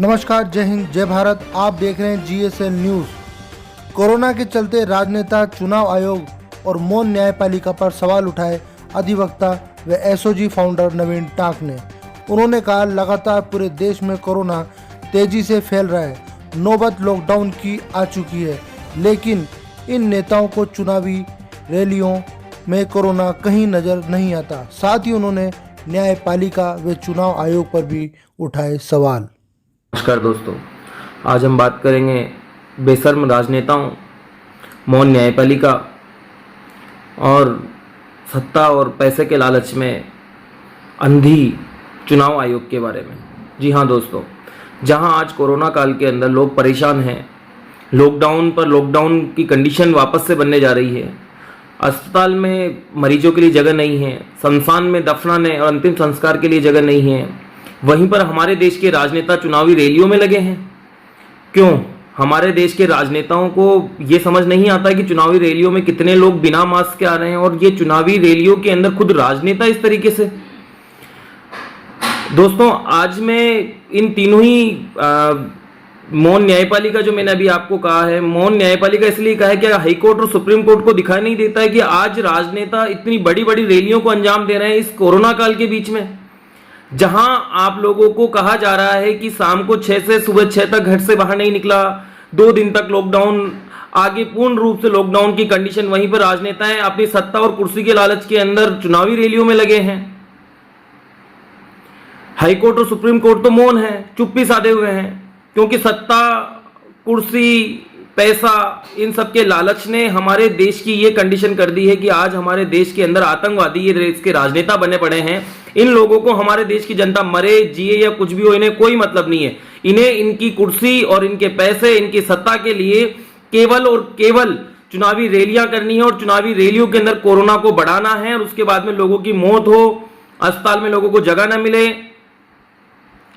नमस्कार, जय हिंद, जय भारत। आप देख रहे हैं GSL न्यूज़। कोरोना के चलते राजनेता, चुनाव आयोग और मौन न्यायपालिका पर सवाल उठाए अधिवक्ता व SOG फाउंडर नवीन टांक ने। उन्होंने कहा, लगातार पूरे देश में कोरोना तेजी से फैल रहा है, नौबत लॉकडाउन की आ चुकी है, लेकिन इन नेताओं को चुनावी रैलियों में कोरोना कहीं नजर नहीं आता। साथ ही उन्होंने न्यायपालिका व चुनाव आयोग पर भी उठाए सवाल। नमस्कार दोस्तों, आज हम बात करेंगे बेशर्म राजनेताओं, मौन न्यायपालिका और सत्ता और पैसे के लालच में अंधी चुनाव आयोग के बारे में। जी हाँ दोस्तों, जहां आज कोरोना काल के अंदर लोग परेशान हैं, लॉकडाउन की कंडीशन वापस से बनने जा रही है, अस्पताल में मरीजों के लिए जगह नहीं है, शमशान में दफनाने और अंतिम संस्कार के लिए जगह नहीं है, वहीं पर हमारे देश के राजनेता चुनावी रैलियों में लगे हैं। क्यों? हमारे देश के राजनेताओं को ये समझ नहीं आता कि चुनावी रैलियों में कितने लोग बिना मास्क के आ रहे हैं, और ये चुनावी रैलियों के अंदर खुद राजनेता इस तरीके से। दोस्तों, आज मैं इन तीनों ही मौन न्यायपालिका, जो मैंने अभी आपको कहा है, मौन न्यायपालिका इसलिए कहा है कि हाईकोर्ट और सुप्रीम कोर्ट को दिखाई नहीं देता है कि आज राजनेता इतनी बड़ी बड़ी रैलियों को अंजाम दे रहे हैं इस कोरोना काल के बीच में, जहां आप लोगों को कहा जा रहा है कि शाम को 6 से सुबह 6 तक घर से बाहर नहीं निकला, 2 दिन तक लॉकडाउन, आगे पूर्ण रूप से लॉकडाउन की कंडीशन। वहीं पर राजनेताएं अपनी सत्ता और कुर्सी के लालच के अंदर चुनावी रैलियों में लगे हैं। हाईकोर्ट और सुप्रीम कोर्ट तो मौन है, चुप्पी साधे हुए हैं, क्योंकि सत्ता, कुर्सी, पैसा, इन सब के लालच ने हमारे देश की ये कंडीशन कर दी है कि आज हमारे देश के अंदर आतंकवादी ये देश के राजनेता बने पड़े हैं। इन लोगों को हमारे देश की जनता मरे, जिए या कुछ भी हो, इन्हें कोई मतलब नहीं है। इन्हें इनकी कुर्सी और इनके पैसे, इनकी सत्ता के लिए केवल और केवल चुनावी रैलियां करनी है, और चुनावी रैलियों के अंदर कोरोना को बढ़ाना है, और उसके बाद में लोगों की मौत हो, अस्पताल में लोगों को जगह ना मिले,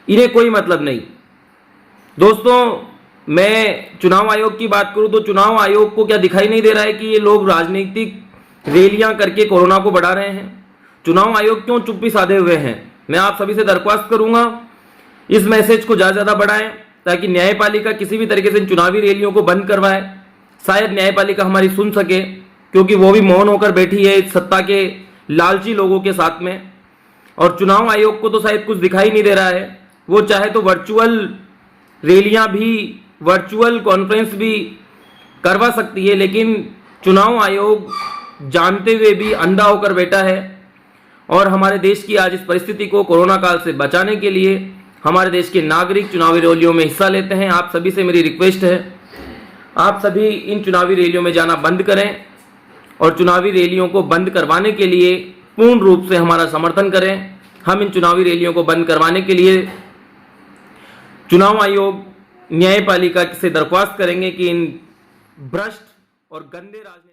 इन्हें कोई मतलब नहीं। दोस्तों, मैं चुनाव आयोग की बात करूं तो चुनाव आयोग को क्या दिखाई नहीं दे रहा है कि ये लोग राजनीतिक रैलियां करके कोरोना को बढ़ा रहे हैं? चुनाव आयोग क्यों चुप्पी साधे हुए हैं? मैं आप सभी से दरख्वास्त करूंगा, इस मैसेज को ज्यादा बढ़ाएं, ताकि न्यायपालिका किसी भी तरीके से चुनावी रैलियों को बंद करवाए। शायद न्यायपालिका हमारी सुन सके, क्योंकि वो भी मौन होकर बैठी है सत्ता के लालची लोगों के साथ में। और चुनाव आयोग को तो शायद कुछ दिखाई नहीं दे रहा है। वो चाहे तो वर्चुअल रैलियां भी, वर्चुअल कॉन्फ्रेंस भी करवा सकती है, लेकिन चुनाव आयोग जानते हुए भी अंधा होकर बैठा है। और हमारे देश की आज इस परिस्थिति को कोरोना काल से बचाने के लिए हमारे देश के नागरिक चुनावी रैलियों में हिस्सा लेते हैं। आप सभी से मेरी रिक्वेस्ट है, आप सभी इन चुनावी रैलियों में जाना बंद करें, और चुनावी रैलियों को बंद करवाने के लिए पूर्ण रूप से हमारा समर्थन करें। हम इन चुनावी रैलियों को बंद करवाने के लिए चुनाव आयोग, न्यायपालिका से दरख्वास्त करेंगे कि इन भ्रष्ट और गंदे राजनीति